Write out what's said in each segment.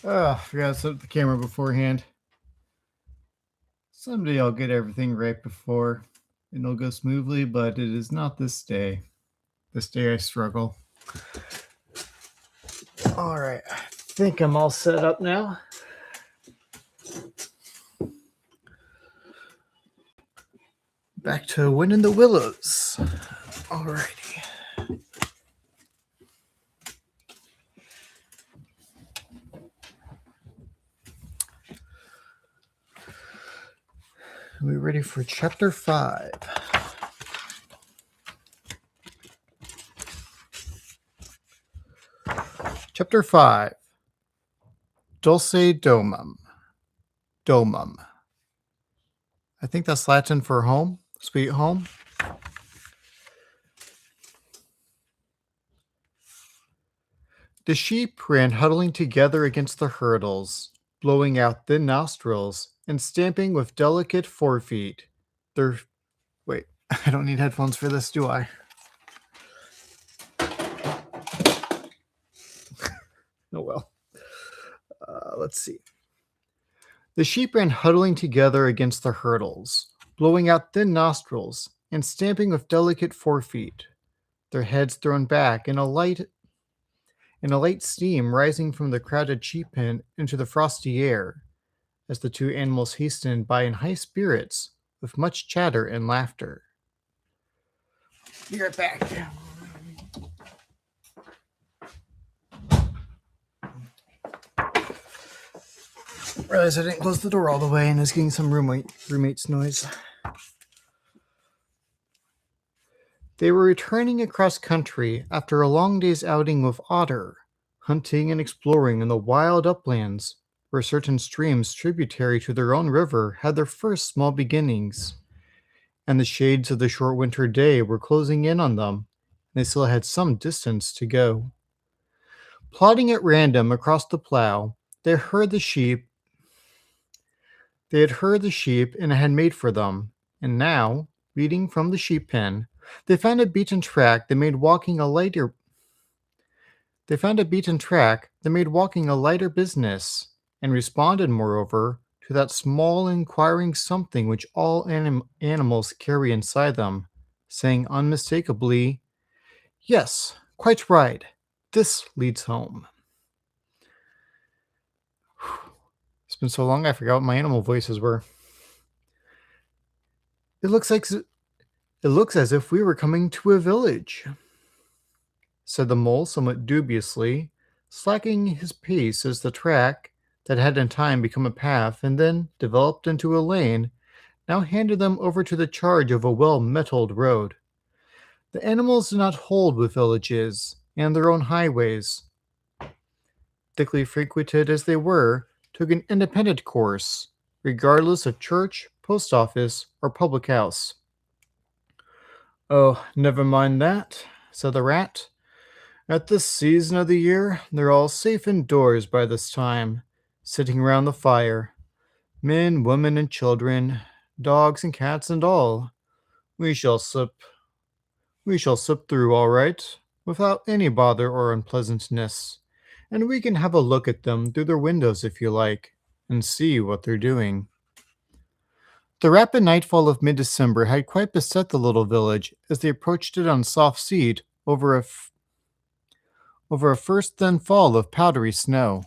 Oh, I forgot to set up the camera beforehand. Someday I'll get everything right before and it'll go smoothly, but it is not this day. This day I struggle. Alright, I think I'm all set up now. Back to winning the Willows. Alrighty. Are we ready for chapter 5? Chapter 5. Dulce Domum. Domum. I think that's Latin for home. Sweet home. The sheep ran huddling together against the hurdles, blowing out thin nostrils and stamping with delicate forefeet. Wait, I don't need headphones for this, do I? Oh well. Let's see. The sheep ran huddling together against the hurdles, blowing out thin nostrils and stamping with delicate forefeet, their heads thrown back in a light steam rising from the crowded sheep pen into the frosty air, as the two animals hastened by in high spirits, with much chatter and laughter. Be right back. Realized I didn't close the door all the way and I was getting some roommate's noise. They were returning across country after a long day's outing with Otter, hunting and exploring in the wild uplands where certain streams tributary to their own river had their first small beginnings, and the shades of the short winter day were closing in on them, and they still had some distance to go. Plodding at random across the plow, they had heard the sheep and had made for them, and now, leading from the sheep pen, they found a beaten track that made walking a lighter business, and responded, moreover, to that small inquiring something which all animals carry inside them, saying unmistakably, "Yes, quite right. This leads home." It's been so long I forgot what my animal voices were. It looks as if we were coming to a village, said the mole somewhat dubiously, slacking his pace as the track, that had in time become a path and then developed into a lane, now handed them over to the charge of a well-metalled road. The animals did not hold with villages and their own highways. Thickly frequented as they were, took an independent course, regardless of church, post office, or public house. "Oh, never mind that," said the rat. "At this season of the year, they're all safe indoors by this time, sitting round the fire. Men, women, and children, dogs and cats and all. We shall slip through all right, without any bother or unpleasantness, and we can have a look at them through their windows if you like, and see what they're doing." The rapid nightfall of mid-December had quite beset the little village as they approached it on soft seat over a first thin fall of powdery snow.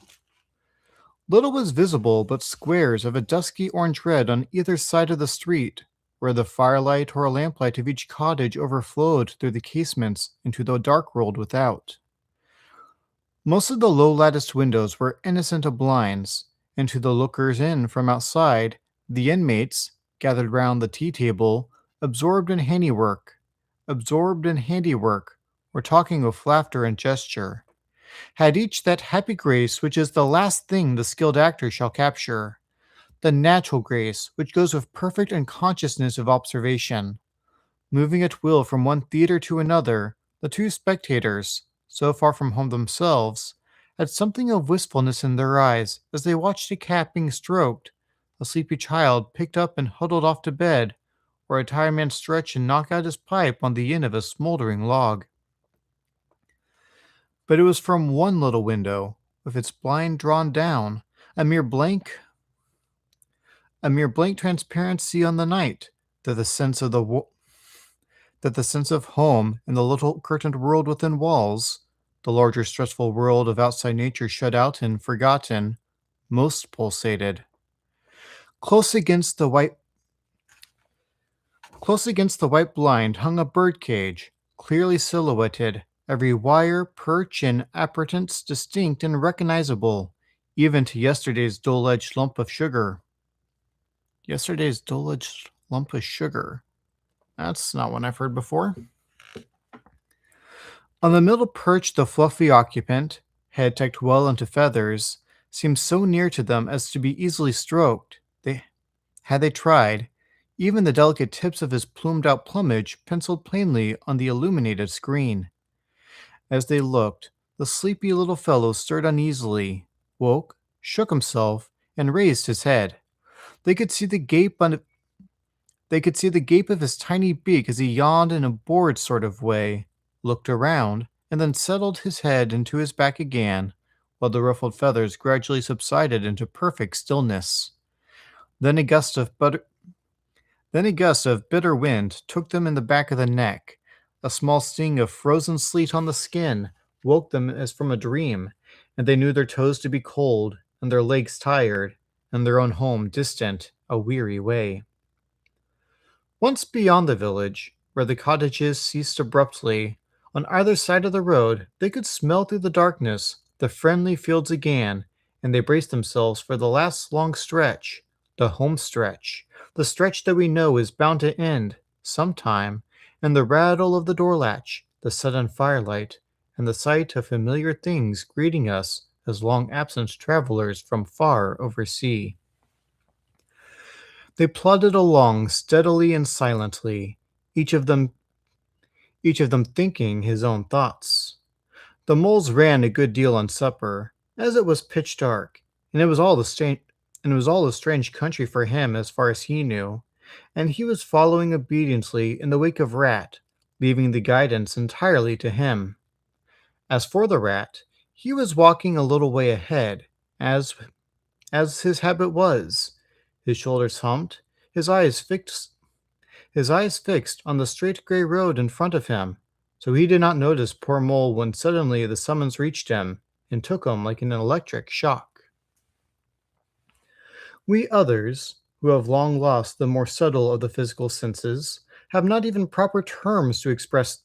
Little was visible but squares of a dusky orange-red on either side of the street, where the firelight or lamplight of each cottage overflowed through the casements into the dark world without. Most of the low-latticed windows were innocent of blinds, and to the lookers in from outside, the inmates, gathered round the tea-table, absorbed in handiwork, or talking with laughter and gesture, had each that happy grace which is the last thing the skilled actor shall capture, the natural grace which goes with perfect unconsciousness of observation. Moving at will from one theatre to another, the two spectators, so far from home themselves, had something of wistfulness in their eyes as they watched a cat being stroked, a sleepy child picked up and huddled off to bed, or a tired man stretch and knock out his pipe on the end of a smoldering log. But it was from one little window, with its blind drawn down, a mere blank, a mere blank transparency on the night, that the sense of that the sense of home in the little curtained world within walls, the larger stressful world of outside nature shut out and forgotten, most pulsated. Close against the white Close against the white blind hung a birdcage, clearly silhouetted, every wire, perch, and appurtenance distinct and recognizable, even to yesterday's dull-edged lump of sugar. Yesterday's dull-edged lump of sugar. That's not one I've heard before. On the middle perch, the fluffy occupant, head tucked well into feathers, seemed so near to them as to be easily stroked. Had they tried, even the delicate tips of his plumed out plumage penciled plainly on the illuminated screen. As they looked, the sleepy little fellow stirred uneasily, woke, shook himself, and raised his head. They could see the gape on They could see the gape of his tiny beak as he yawned in a bored sort of way, looked around, and then settled his head into his back again, while the ruffled feathers gradually subsided into perfect stillness. Then a gust of butter Then a gust of bitter wind took them in the back of the neck. A small sting of frozen sleet on the skin woke them as from a dream, and they knew their toes to be cold, and their legs tired, and their own home distant, a weary way. Once beyond the village, where the cottages ceased abruptly, on either side of the road they could smell through the darkness the friendly fields again, and they braced themselves for the last long stretch, the home stretch, the stretch that we know is bound to end, sometime, and the rattle of the door latch, the sudden firelight, and the sight of familiar things greeting us as long-absent travelers from far over sea. They plodded along steadily and silently, each of them each of them thinking his own thoughts. The moles ran a good deal on supper, as it was pitch dark, and it was all a strange country for him as far as he knew, and he was following obediently in the wake of Rat, leaving the guidance entirely to him. As for the rat, he was walking a little way ahead, as his habit was, his shoulders humped, his eyes fixed on the straight gray road in front of him, so he did not notice poor Mole when suddenly the summons reached him and took him like an electric shock. We others, who have long lost the more subtle of the physical senses, have not even proper terms to express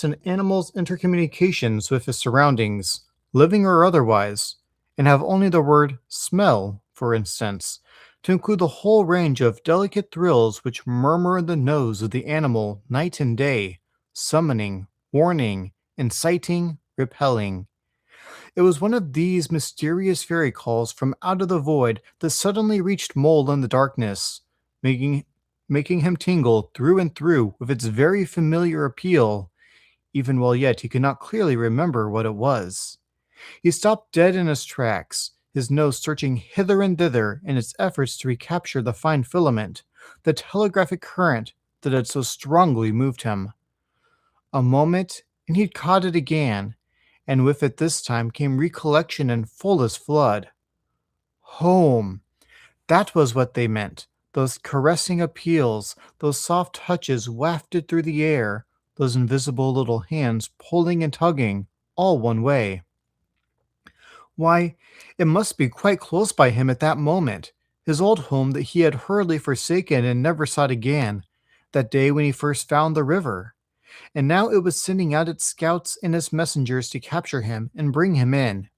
an animal's intercommunications with his surroundings, living or otherwise, and have only the word smell, for instance, to include the whole range of delicate thrills which murmur in the nose of the animal night and day, summoning, warning, inciting, repelling. It was one of these mysterious fairy calls from out of the void that suddenly reached Mole in the darkness, making him tingle through and through with its very familiar appeal, even while yet he could not clearly remember what it was. He stopped dead in his tracks, his nose searching hither and thither in its efforts to recapture the fine filament, the telegraphic current that had so strongly moved him. A moment, and he'd caught it again, and with it this time came recollection in fullest flood. Home! That was what they meant. Those caressing appeals, those soft touches wafted through the air, those invisible little hands pulling and tugging, all one way. Why, it must be quite close by him at that moment, his old home that he had hurriedly forsaken and never sought again, that day when he first found the river. And now it was sending out its scouts and its messengers to capture him and bring him in.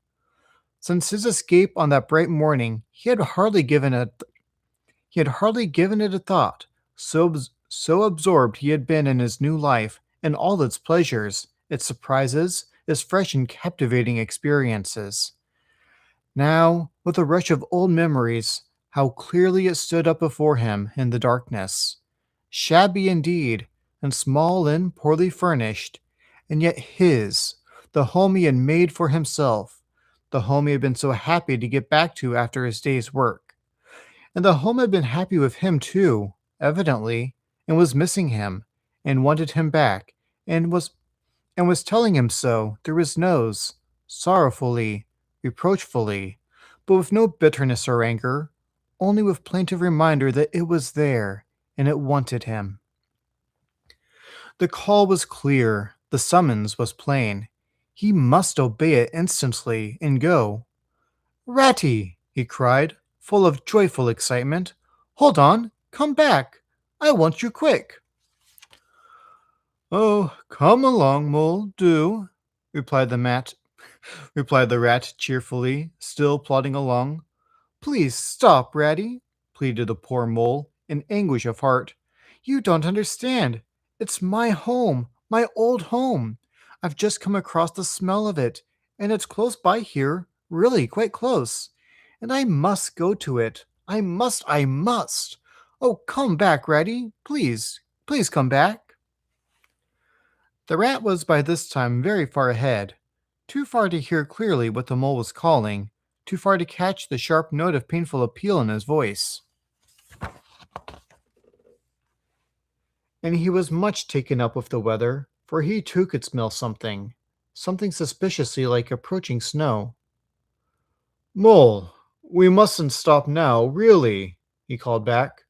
Since his escape on that bright morning, he had hardly given it a thought, so absorbed he had been in his new life and all its pleasures, its surprises, its fresh and captivating experiences. Now, with a rush of old memories, how clearly it stood up before him in the darkness. Shabby indeed, and small and poorly furnished, and yet his, the home he had made for himself, the home he had been so happy to get back to after his day's work. And the home had been happy with him too, evidently, and was missing him, and wanted him back, and and was telling him so through his nose, sorrowfully, reproachfully, but with no bitterness or anger, only with plaintive reminder that it was there and it wanted him. The call was clear, the summons was plain. He must obey it instantly and go. Ratty, he cried, full of joyful excitement. Hold on, come back. I want you quick. Oh, come along, Mole, do, replied the rat cheerfully, still plodding along. Please stop, Ratty, pleaded the poor mole in anguish of heart. You don't understand. It's my home, my old home. I've just come across the smell of it, and it's close by here, really quite close. And I must go to it. I must. Oh, come back, Ratty. Please come back. The rat was by this time very far ahead, too far to hear clearly what the mole was calling, too far to catch the sharp note of painful appeal in his voice. And he was much taken up with the weather, for he too could smell something suspiciously like approaching snow. Mole, we mustn't stop now, really, he called back.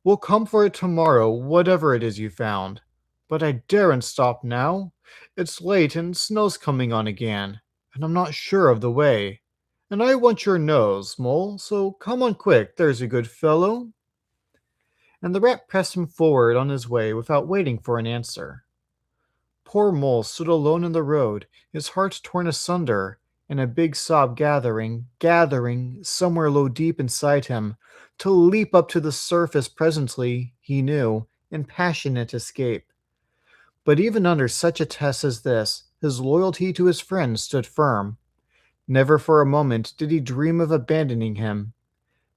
We'll come for it tomorrow, whatever it is you found. But I daren't stop now. It's late and snow's coming on again, and I'm not sure of the way. And I want your nose, Mole, so come on quick, there's a good fellow. And the rat pressed him forward on his way without waiting for an answer. Poor Mole stood alone in the road, his heart torn asunder, and a big sob gathering somewhere low deep inside him, to leap up to the surface presently, he knew, in passionate escape. But even under such a test as this, his loyalty to his friend stood firm. Never for a moment did he dream of abandoning him.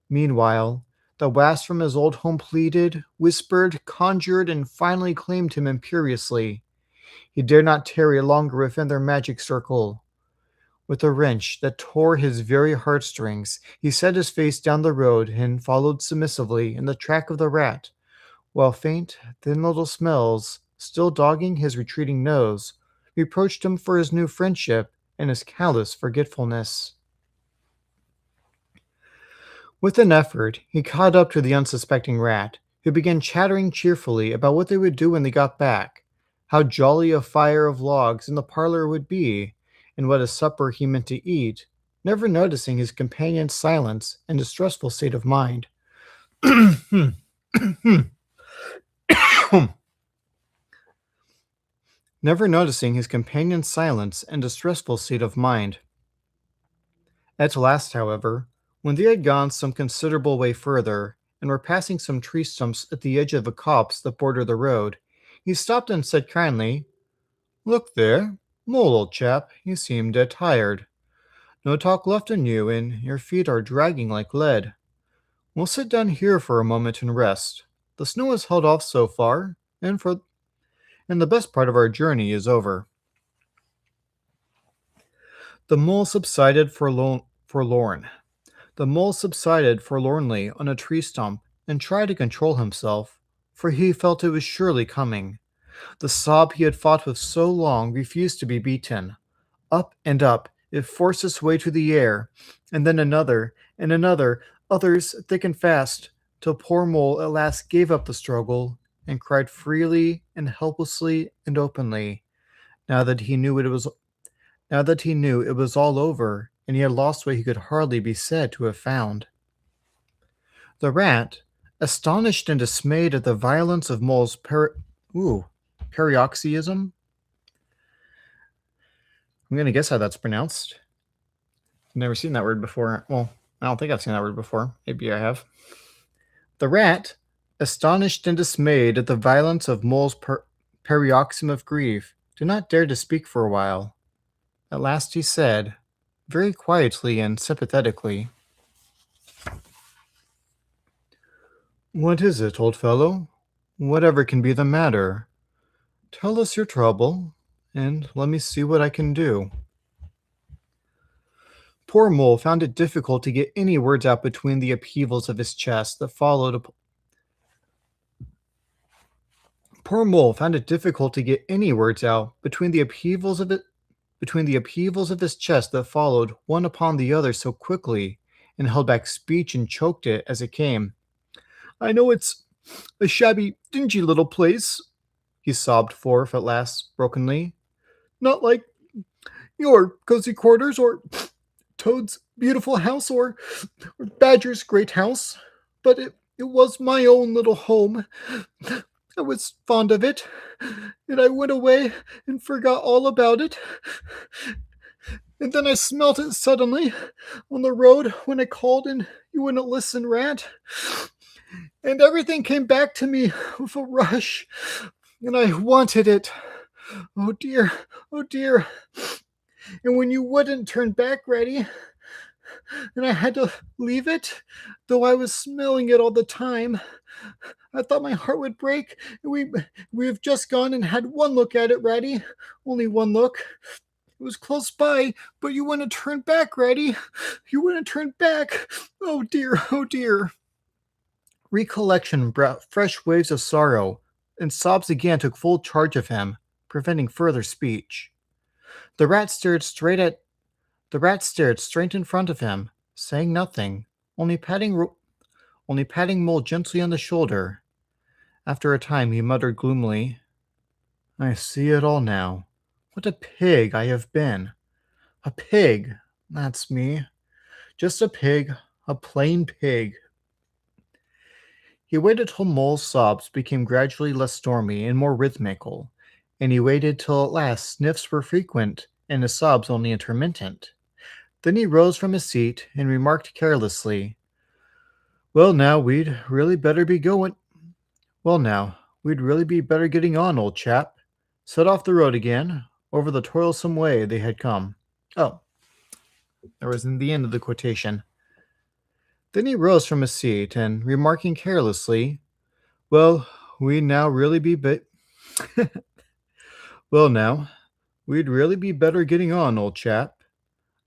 Meanwhile, the wasp from his old home pleaded, whispered, conjured, and finally claimed him imperiously. He dared not tarry longer within their magic circle. With a wrench that tore his very heartstrings, he set his face down the road and followed submissively in the track of the rat, while faint, thin little smells, still dogging his retreating nose, reproached him for his new friendship and his callous forgetfulness. With an effort, he caught up to the unsuspecting rat, who began chattering cheerfully about what they would do when they got back, how jolly a fire of logs in the parlor would be, and what a supper he meant to eat, never noticing his companion's silence and distressful state of mind. Never noticing his companion's silence and distressful state of mind. At last, however, when they had gone some considerable way further, and were passing some tree stumps at the edge of the copse that border the road, he stopped and said kindly, Look there, Mole, old chap, you seem dead tired. No talk left in you, and your feet are dragging like lead. We'll sit down here for a moment and rest. The snow has held off so far, and the best part of our journey is over. The mole subsided forlorn. The mole subsided forlornly on a tree stump and tried to control himself, for he felt it was surely coming. The sob he had fought with so long refused to be beaten. Up and up, it forced its way to the air, and then another, and another, others thick and fast, till poor Mole at last gave up the struggle and cried freely and helplessly and openly, now that he knew it was all over, and he had lost what he could hardly be said to have found. The rat, astonished and dismayed at the violence of Mole's paroxysm. I'm going to guess how that's pronounced. I've never seen that word before. Well, I don't think I've seen that word before. Maybe I have. The rat, astonished and dismayed at the violence of Mole's paroxysm of grief, did not dare to speak for a while. At last he said, very quietly and sympathetically, What is it, old fellow? Whatever can be the matter? Tell us your trouble, and let me see what I can do. Poor Mole found it difficult to get any words out between the upheavals of his chest that followed Poor Mole found it difficult to get any words out between the upheavals of his chest that followed one upon the other so quickly, and held back speech and choked it as it came. I know it's a shabby, dingy little place, he sobbed forth at last brokenly. Not like your cozy quarters, or Toad's beautiful house, or Badger's great house, but it was my own little home. I was fond of it, and I went away and forgot all about it. And then I smelt it suddenly on the road when I called and you wouldn't listen, Rat. And everything came back to me with a rush, and I wanted it. Oh dear, oh dear. And when you wouldn't turn back, Reddy, and I had to leave it, though I was smelling it all the time, I thought my heart would break. We've just gone and had one look at it, Reddy. Only one look. It was close by, but you wouldn't turn back, Reddy. You wouldn't turn back. Oh dear, oh dear. Recollection brought fresh waves of sorrow, and sobs again took full charge of him, preventing further speech. The rat stared straight in front of him, saying nothing, only patting Mole gently on the shoulder. After a time he muttered gloomily, I see it all now. What a pig I have been. A pig, that's me. Just a pig, a plain pig. He waited till Mole's sobs became gradually less stormy and more rhythmical, and he waited till at last sniffs were frequent and his sobs only intermittent. Then he rose from his seat and remarked carelessly, Well now, we'd really better getting on, old chap. Set off the road again, over the toilsome way they had come. Oh, that was in the end of the quotation. Then he rose from his seat and, remarking carelessly, Well, we now really be be- Well now, we'd really be better getting on, old chap.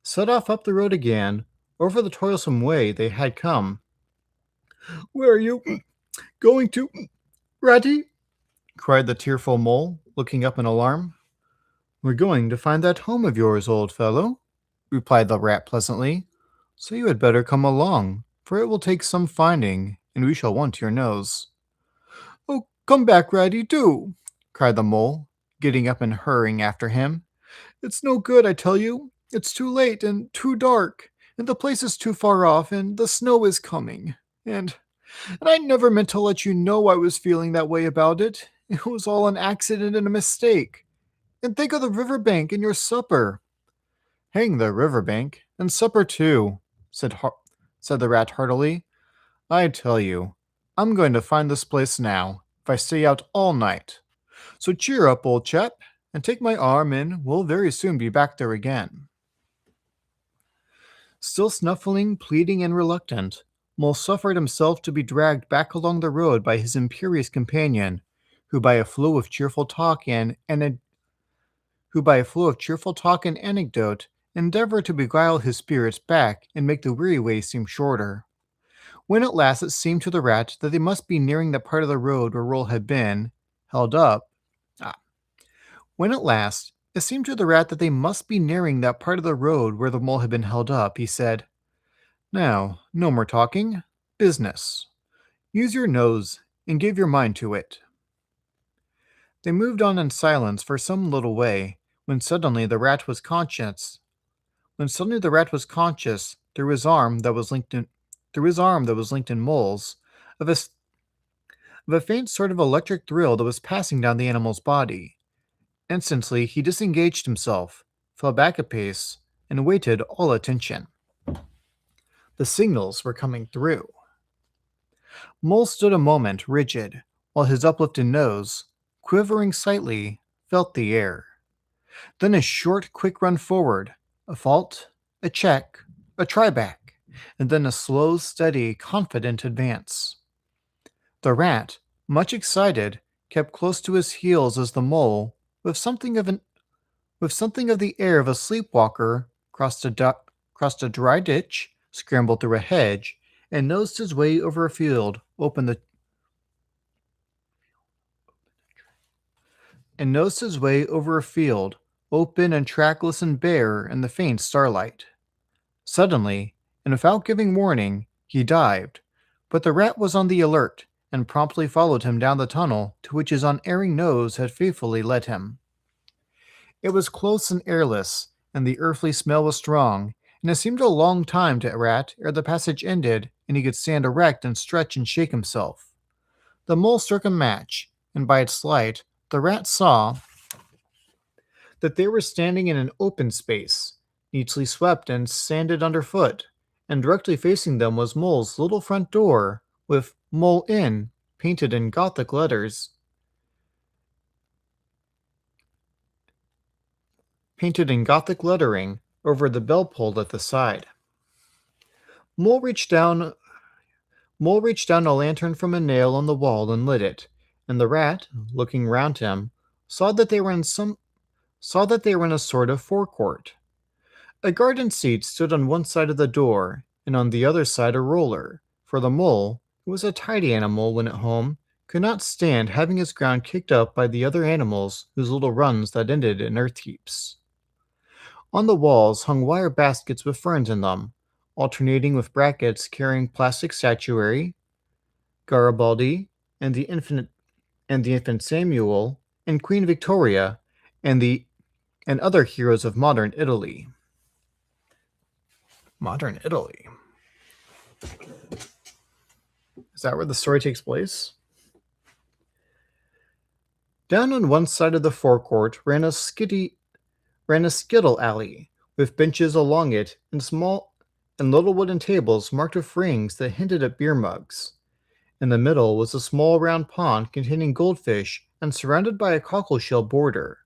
Set off up the road again, over the toilsome way they had come. Where are you going to, Ratty? Cried the tearful Mole, looking up in alarm. We're going to find that home of yours, old fellow, replied the rat pleasantly. So you had better come along, for it will take some finding, and we shall want your nose. Oh, come back, Ratty, do, cried the Mole, getting up and hurrying after him. It's no good, I tell you. It's too late and too dark, and the place is too far off, and the snow is coming. And I never meant to let you know I was feeling that way about it. It was all an accident and a mistake. And think of the riverbank and your supper. Hang the riverbank, and supper too, said the rat heartily. I tell you, I'm going to find this place now, if I stay out all night. So cheer up, old chap, and take my arm, and we'll very soon be back there again. Still snuffling, pleading, and reluctant, Mole suffered himself to be dragged back along the road by his imperious companion, who by a flow of cheerful talk and anecdote endeavored to beguile his spirits back and make the weary way seem shorter. When at last it seemed to the rat that they must be nearing the part of the road where Roll had been held up. When at last it seemed to the rat that they must be nearing that part of the road where the Mole had been held up, he said, Now, no more talking. Business. Use your nose and give your mind to it. They moved on in silence for some little way, when suddenly the rat was conscious. Through his arm that was linked in Mole's, of a faint sort of electric thrill that was passing down the animal's body. Instantly he disengaged himself, fell back a pace, and waited all attention. The signals were coming through. Mole stood a moment rigid, while his uplifted nose, quivering slightly, felt the air. Then a short, quick run forward, a halt, a check, a try back, and then a slow, steady, confident advance. The rat, much excited, kept close to his heels as the Mole, with something of the air of a sleepwalker, crossed a dry ditch, scrambled through a hedge, and nosed his way over a field, and nosed his way over a field, open and trackless and bare in the faint starlight. Suddenly, and without giving warning, he dived, but the rat was on the alert and promptly followed him down the tunnel to which his unerring nose had faithfully led him. It was close and airless, and the earthly smell was strong, and it seemed a long time to Rat ere the passage ended and he could stand erect and stretch and shake himself. The mole struck a match, and by its light, the rat saw that they were standing in an open space, neatly swept and sanded underfoot, and directly facing them was Mole's little front door, with Mole In painted in Gothic letters. Painted in Gothic lettering over the bell pull at the side. Mole reached down Mole reached down a lantern from a nail on the wall and lit it, and the rat, looking round him, saw that they were in a sort of forecourt. A garden seat stood on one side of the door, and on the other side a roller, for the mole, who was a tidy animal when at home, could not stand having his ground kicked up by the other animals whose little runs that ended in earth heaps. On the walls hung wire baskets with ferns in them, alternating with brackets carrying plastic statuary, Garibaldi, and the infant Samuel, and Queen Victoria, and the and other heroes of modern Italy. Modern Italy. Is that where the story takes place? Down on one side of the forecourt ran a skittle alley, with benches along it and little wooden tables marked with rings that hinted at beer mugs. In the middle was a small round pond containing goldfish and surrounded by a cockleshell border.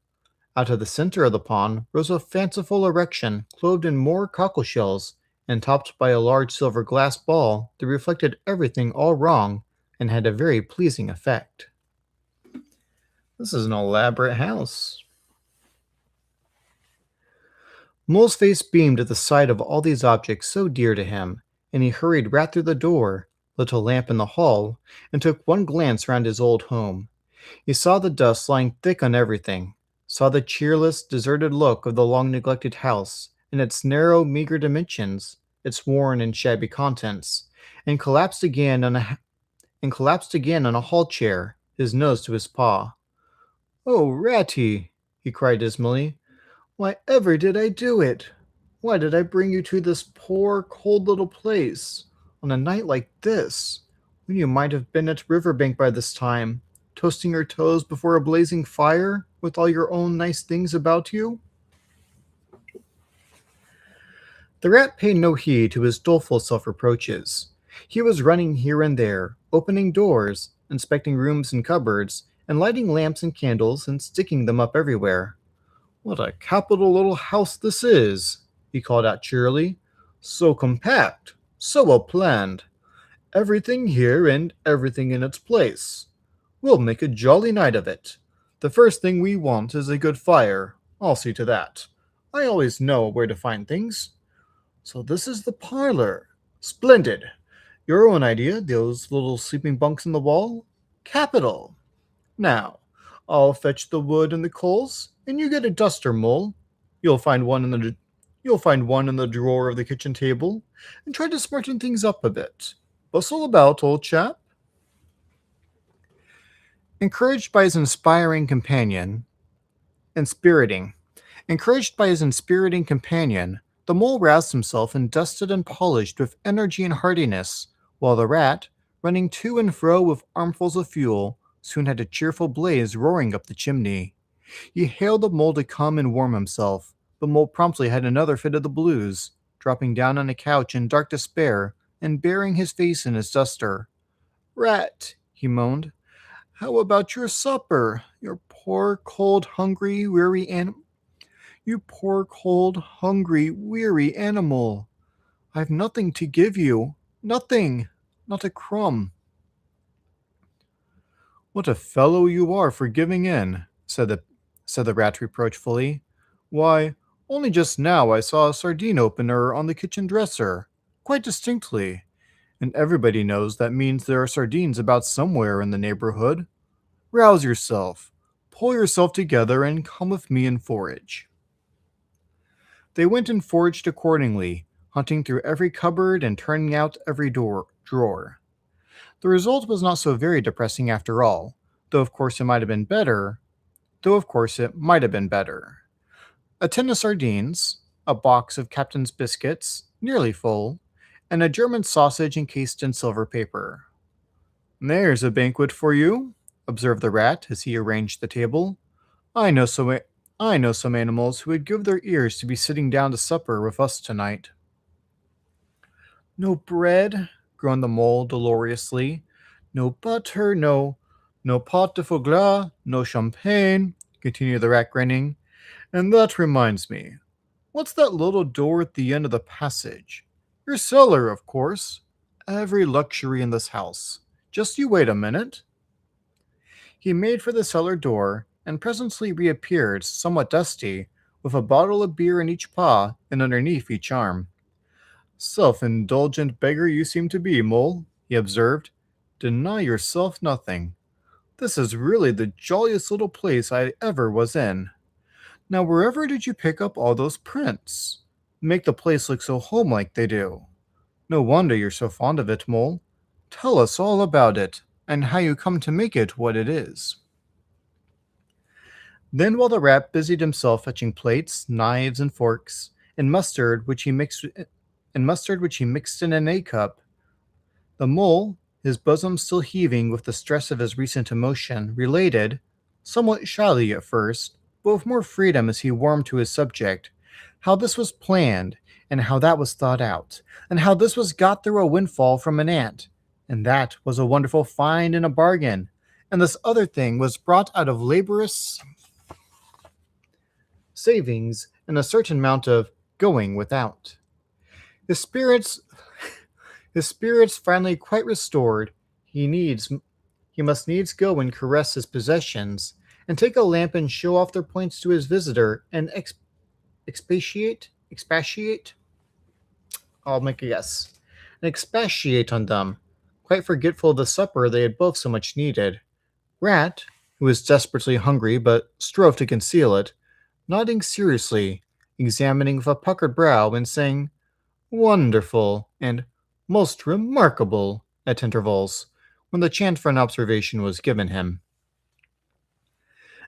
Out of the center of the pond rose a fanciful erection clothed in more cockleshells and topped by a large silver glass ball that reflected everything all wrong and had a very pleasing effect. This is an elaborate house. Mole's face beamed at the sight of all these objects so dear to him, and he hurried right through the door, lit a lamp in the hall, and took one glance round his old home. He saw the dust lying thick on everything, saw the cheerless, deserted look of the long-neglected house, and its narrow, meager dimensions, its worn and shabby contents, and collapsed again on a hall chair, his nose to his paw. "Oh, Ratty!" he cried dismally. "Why ever did I do it? Why did I bring you to this poor, cold little place, on a night like this, when you might have been at Riverbank by this time, toasting your toes before a blazing fire, with all your own nice things about you?" The rat paid no heed to his doleful self-reproaches. He was running here and there, opening doors, inspecting rooms and cupboards, and lighting lamps and candles and sticking them up everywhere. "What a capital little house this is," he called out cheerily. "So compact, so well planned. Everything here and everything in its place. We'll make a jolly night of it. The first thing we want is a good fire. I'll see to that. I always know where to find things. So this is the parlor. Splendid. Your own idea, those little sleeping bunks in the wall? Capital. Now, I'll fetch the wood and the coals, and you get a duster, Mole. You'll find one in the drawer of the kitchen table, and try to smarten things up a bit. Bustle about, old chap." Encouraged by his inspiriting companion, the mole roused himself and dusted and polished with energy and heartiness, while the rat, running to and fro with armfuls of fuel, soon had a cheerful blaze roaring up the chimney. He hailed the mole to come and warm himself, but Mole promptly had another fit of the blues, dropping down on a couch in dark despair and burying his face in his duster. "Rat," he moaned, "how about your supper? You poor, cold, hungry, weary animal. I've nothing to give you. Nothing. Not a crumb." "What a fellow you are for giving in," said the rat reproachfully. "Why, only just now I saw a sardine opener on the kitchen dresser, quite distinctly, and everybody knows that means there are sardines about somewhere in the neighborhood. Rouse yourself. pull yourself together and come with me and forage." They went and foraged accordingly, hunting through every cupboard and turning out every drawer. The result was not so very depressing after all, though of course it might have been better, though of course it might have been better. A tin of sardines, a box of Captain's biscuits, nearly full, and a German sausage encased in silver paper. "There's a banquet for you," observed the rat as he arranged the table. I know some I know some animals who would give their ears to be sitting down to supper with us tonight." "No bread," groaned the mole dolorously. "No butter, no pot de foie gras, no champagne," continued the rat, grinning. "And that reminds me, what's that little door at the end of the passage? Your cellar, of course. Every luxury in this house. Just you wait a minute." He made for the cellar door, and presently reappeared, somewhat dusty, with a bottle of beer in each paw and underneath each arm. "Self-indulgent beggar you seem to be, Mole," he observed. "Deny yourself nothing. This is really the jolliest little place I ever was in. Now wherever did you pick up all those prints? Make the place look so homelike they do. No wonder you're so fond of it, Mole. Tell us all about it, and how you come to make it what it is." Then while the rat busied himself fetching plates, knives, and forks, and mustard which he mixed in an egg cup, the mole, his bosom still heaving with the stress of his recent emotion, related, somewhat shyly at first, but with more freedom as he warmed to his subject, how this was planned, and how that was thought out, and how this was got through a windfall from an ant, and that was a wonderful find and a bargain, and this other thing was brought out of laborious savings and a certain amount of going without. His spirits his spirits finally quite restored, he must needs go and caress his possessions, and take a lamp and show off their points to his visitor, and expatiate? I'll make a guess. And expatiate on them, quite forgetful of the supper they had both so much needed. Rat, who was desperately hungry but strove to conceal it, nodding seriously, examining with a puckered brow, and saying, "Wonderful," and "Most remarkable," at intervals, when the chance for an observation was given him.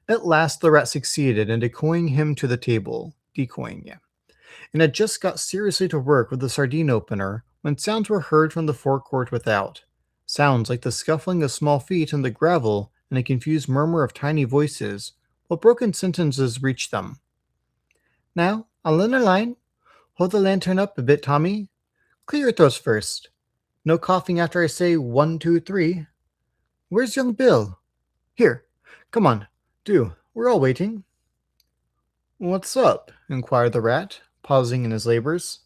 At last the rat succeeded in decoying him to the table, and had just got seriously to work with the sardine opener when sounds were heard from the forecourt without, sounds like the scuffling of small feet in the gravel and a confused murmur of tiny voices, while broken sentences reached them. "Now, all in a line. Hold the lantern up a bit, Tommy. Clear your throats first. No coughing after I say 1, 2, 3. Where's young Bill? Here, come on, do. We're all waiting." "What's up?" inquired the rat, pausing in his labors.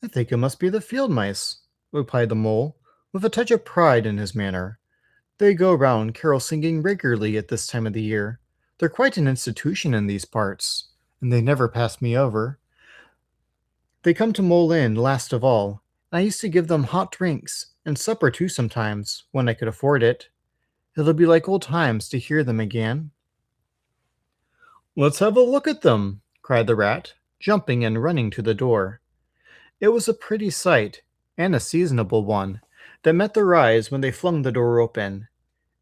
"I think it must be the field mice," replied the mole, with a touch of pride in his manner. "They go round carol singing regularly at this time of the year. They're quite an institution in these parts, and they never pass me over. They come to Mole Inn last of all, and I used to give them hot drinks, and supper too sometimes, when I could afford it. It'll be like old times to hear them again." "Let's have a look at them," cried the rat, jumping and running to the door. It was a pretty sight, and a seasonable one, that met their eyes when they flung the door open.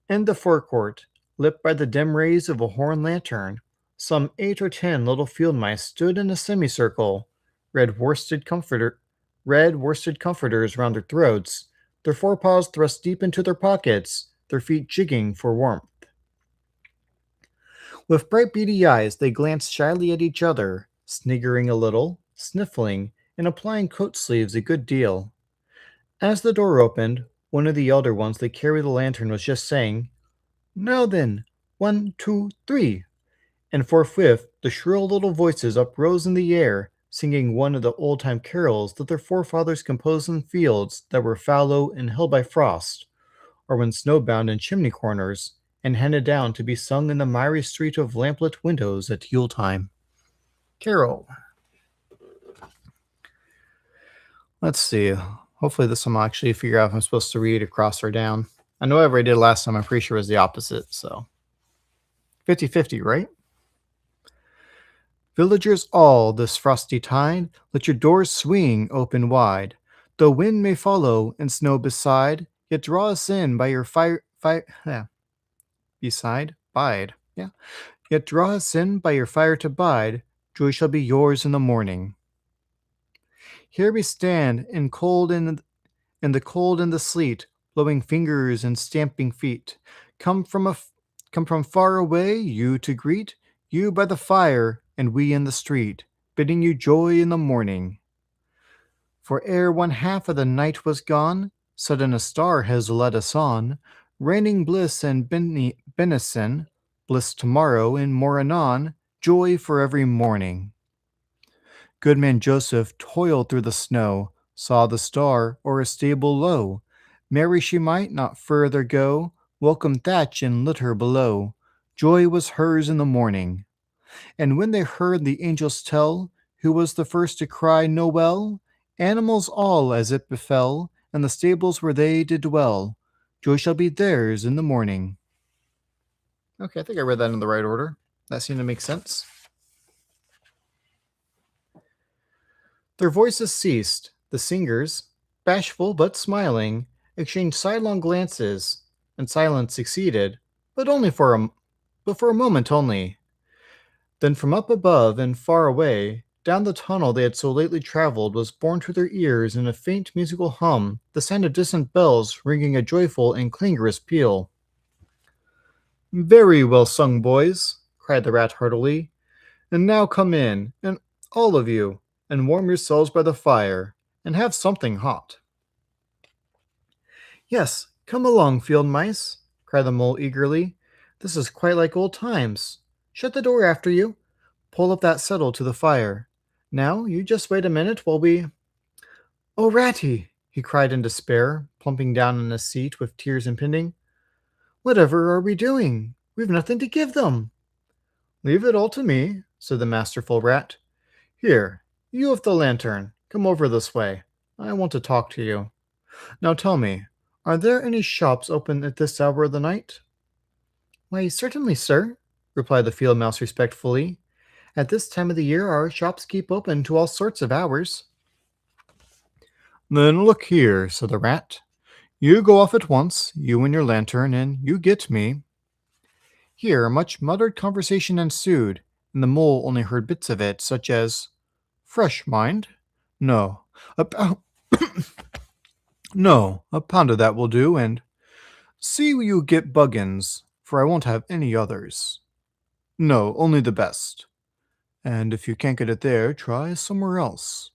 In the forecourt, lit by the dim rays of a horn lantern, some 8 or 10 little field mice stood in a semicircle, red worsted comforters round their throats, their forepaws thrust deep into their pockets, their feet jigging for warmth. With bright beady eyes they glanced shyly at each other, sniggering a little, sniffling, and applying coat sleeves a good deal. As the door opened, one of the elder ones that carried the lantern was just saying, "Now then, 1, 2, 3," and forthwith the shrill little voices uprose in the air, singing one of the old-time carols that their forefathers composed in fields that were fallow and held by frost, or when snowbound in chimney corners, and handed down to be sung in the miry street of lamplit windows at Yule-time. Carol. Let's see. Hopefully this one I'll actually figure out if I'm supposed to read across or down. I know whatever I did last time, I'm pretty sure it was the opposite, so. 50-50, right? Villagers all, this frosty tide, let your doors swing open wide. Though wind may follow and snow beside, yet draw us in by your beside, bide. Yeah. Yet draw us in by your fire to bide. Joy shall be yours in the morning. Here we stand in the cold and the sleet, blowing fingers and stamping feet. Come from come from far away, you to greet, you by the fire, and we in the street, bidding you joy in the morning. For ere one half of the night was gone, sudden a star has led us on, raining bliss and benison, bliss tomorrow and more anon, joy for every morning. Goodman Joseph toiled through the snow, saw the star o'er a stable low. Mary she might not further go, welcome thatch and litter below. Joy was hers in the morning. And when they heard the angels tell, who was the first to cry Noel, animals all as it befell, and the stables where they did dwell, joy shall be theirs in the morning. Okay, I think I read that in the right order. That seemed to make sense. Their voices ceased. The singers, bashful but smiling, exchanged sidelong glances, and silence succeeded, but only for a moment only. Then from up above and far away, down the tunnel they had so lately traveled, was borne to their ears in a faint musical hum, the sound of distant bells ringing a joyful and clangorous peal. "Very well sung, boys," cried the rat heartily. "And now come in, and all of you, and warm yourselves by the fire, and have something hot." "Yes, come along, field mice," cried the mole eagerly. "This is quite like old times. Shut the door after you. Pull up that settle to the fire. Now, you just wait a minute while we— "Oh, Ratty!" he cried in despair, plumping down in his seat with tears impending. "Whatever are we doing? We've nothing to give them." "Leave it all to me," said the masterful rat. "Here, you with the lantern, come over this way. I want to talk to you. Now tell me, are there any shops open at this hour of the night?" "Why, certainly, sir," replied the field mouse respectfully. "At this time of the year our shops keep open to all sorts of hours." "Then look here," said the rat. "You go off at once, you and your lantern, and you get me." Here much muttered conversation ensued, and the mole only heard bits of it, such as, "Fresh, mind? No, no, a pound of that will do, and see you get Buggins, for I won't have any others. No, only the best. And if you can't get it there, try somewhere else.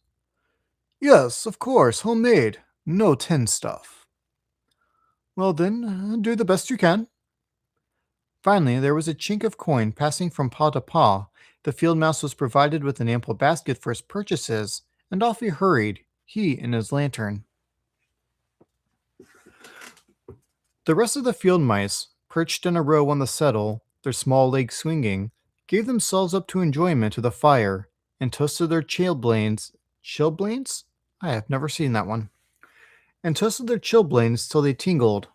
Yes, of course, homemade, no tin stuff. Well then, do the best you can." Finally, there was a chink of coin passing from paw to paw. The field mouse was provided with an ample basket for his purchases, and off he hurried, he and his lantern. The rest of the field mice, perched in a row on the settle, their small legs swinging, gave themselves up to enjoyment of the fire, and toasted their chilblains. Chilblains? I have never seen that one. And toasted their chilblains till they tingled,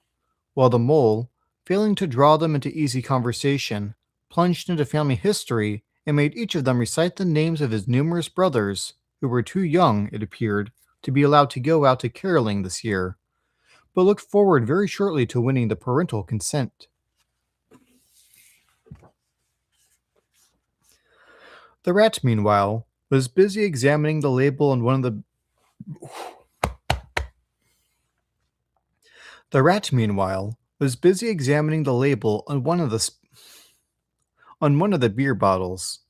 while the mole, failing to draw them into easy conversation, plunged into family history and made each of them recite the names of his numerous brothers, who were too young, it appeared, to be allowed to go out to caroling this year, but looked forward very shortly to winning the parental consent. The rat, meanwhile, was busy examining the label on one of the The rat, meanwhile, was busy examining the label on one of the beer bottles.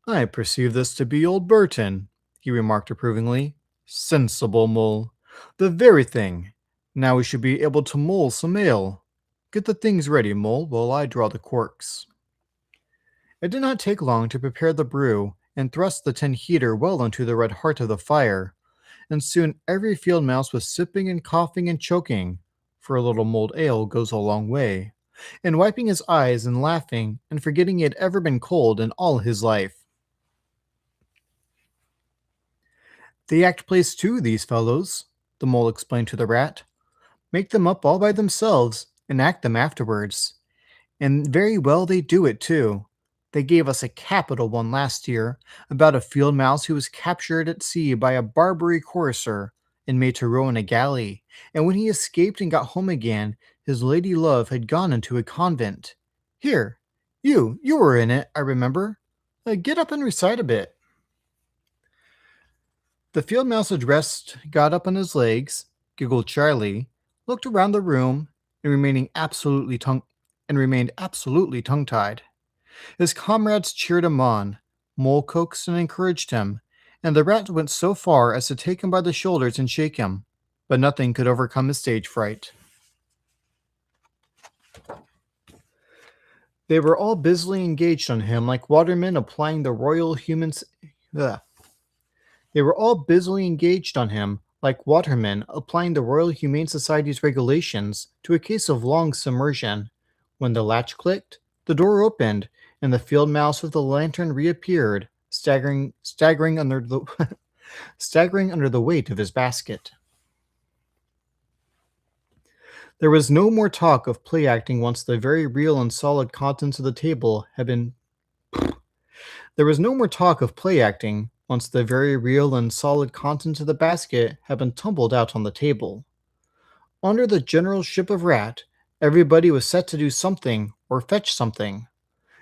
"I perceive this to be old Burton," he remarked approvingly. "Sensible mole. The very thing. Now we should be able to mull some ale. Get the things ready, mole, while I draw the corks." It did not take long to prepare the brew and thrust the tin heater well into the red heart of the fire, and soon every field mouse was sipping and coughing and choking, for a little mulled ale goes a long way, and wiping his eyes and laughing and forgetting he had ever been cold in all his life. "They act plays too, these fellows," the mole explained to the rat. "Make them up all by themselves, and act them afterwards. And very well they do it too. They gave us a capital one last year about a field mouse who was captured at sea by a Barbary courser and made to row in a galley. And when he escaped and got home again, his lady love had gone into a convent. Here, you were in it, I remember. Get up and recite a bit. The field mouse addressed got up on his legs, giggled shyly, looked around the room, and remained absolutely tongue-tied. His comrades cheered him on. Mole coaxed and encouraged him, and the rat went so far as to take him by the shoulders and shake him. But nothing could overcome his stage fright. They were all busily engaged on him like watermen applying the Royal Humans. Ugh. They were all busily engaged on him like watermen applying the Royal Humane Society's regulations to a case of long submersion. When the latch clicked, the door opened, and the field mouse with the lantern reappeared, staggering under the staggering under the weight of his basket. There was no more talk of play acting once the very real and solid contents of the table had been. There was no more talk of play acting once the very real and solid contents of the basket had been tumbled out on the table. Under the generalship of Rat, everybody was set to do something or fetch something.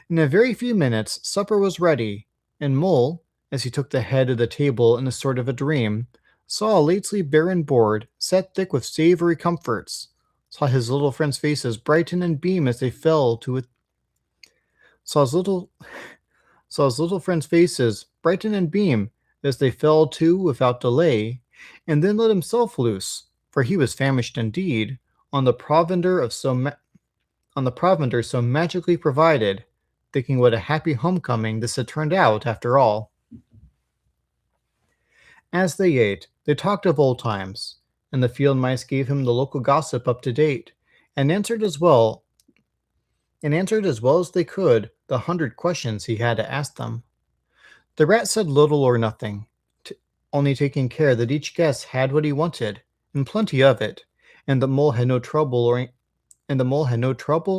In a very few minutes, supper was ready, and Mole, as he took the head of the table in a sort of a dream, saw a lately barren board set thick with savory comforts, saw his little friends' faces brighten and beam as they fell to it, saw his little friends' faces brighten and beam as they fell to without delay, and then let himself loose, for he was famished indeed, on the provender so magically provided, thinking what a happy homecoming this had turned out after all. As they ate, they talked of old times, and the field mice gave him the local gossip up to date, and answered as well as they could the 100 questions he had to ask them. The rat said little or nothing, only taking care that each guest had what he wanted, and plenty of it, and the mole had no trouble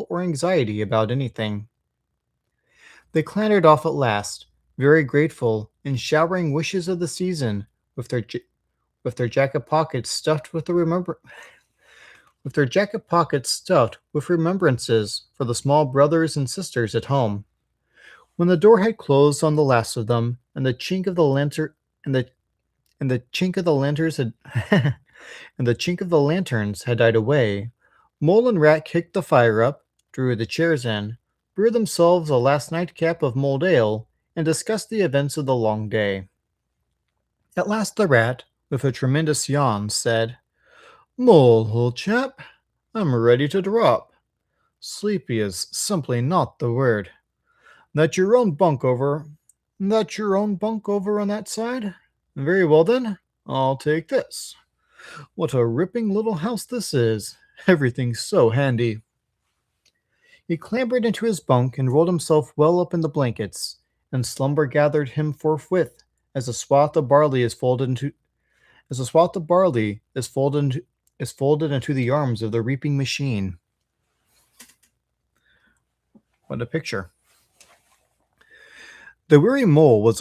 or anxiety about anything. They clattered off at last, very grateful, and showering wishes of the season, with their jacket pockets stuffed with remembrances for the small brothers and sisters at home. When the door had closed on the last of them, and the chink of the lantern and the chink of the lanterns had and the chink of the lanterns had died away, Mole and Rat kicked the fire up, drew the chairs in, brewed themselves a last nightcap of mulled ale, and discussed the events of the long day. At last the Rat, with a tremendous yawn, said, "Mole, old chap, I'm ready to drop. Sleepy is simply not the word. That your own bunk over on that side? Very well then, I'll take this. What a ripping little house this is. Everything's so handy." He clambered into his bunk and rolled himself well up in the blankets, and slumber gathered him forthwith as a swath of barley is folded into the arms of the reaping machine. What a picture. The weary mole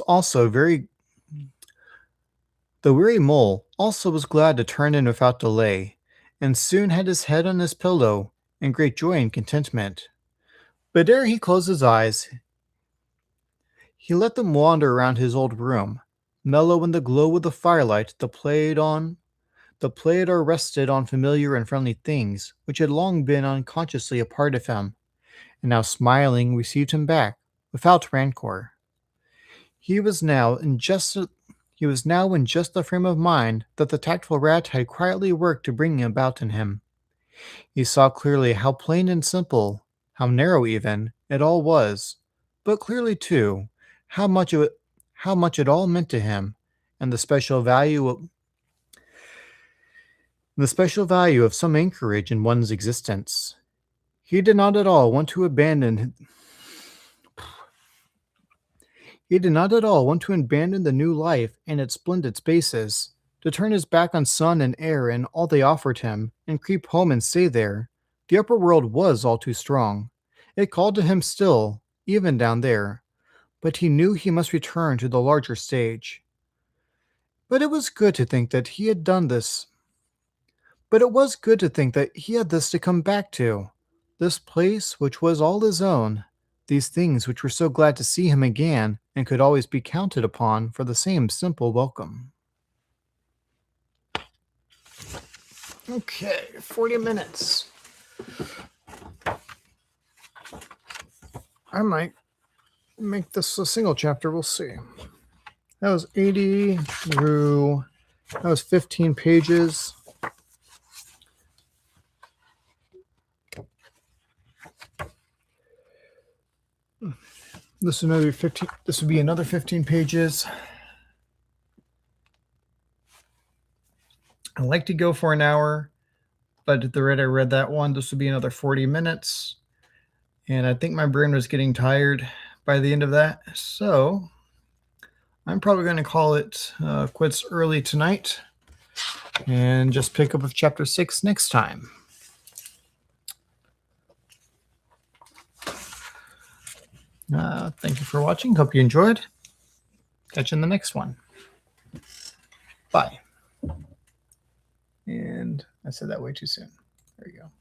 also was glad to turn in without delay, and soon had his head on his pillow in great joy and contentment. But ere he closed his eyes, he let them wander around his old room, mellow in the glow of the firelight that played or rested on familiar and friendly things which had long been unconsciously a part of him, and now smiling received him back without rancor. He was now in just the frame of mind that the tactful Rat had quietly worked to bring about in him. He saw clearly how plain and simple, how narrow even, it all was, but clearly too how much it all meant to him, and the special value of some anchorage in one's existence. He did not at all want to abandon the new life and its splendid spaces, to turn his back on sun and air and all they offered him, and creep home and stay there. The upper world was all too strong. It called to him still, even down there, but he knew he must return to the larger stage. But it was good to think that he had done this. But it was good to think that he had this to come back to. This place which was all his own. These things which were so glad to see him again and could always be counted upon for the same simple welcome. Okay, 40 minutes. I might make this a single chapter. We'll see. That was 80 through, that was 15 pages. This would be another 15 pages. I like to go for an hour, but at the rate I read that one, this would be another 40 minutes. And I think my brain was getting tired by the end of that. So I'm probably going to call it quits early tonight and just pick up with chapter 6 next time. Thank you for watching. Hope you enjoyed. Catch you in the next one. Bye. And I said that way too soon. There you go.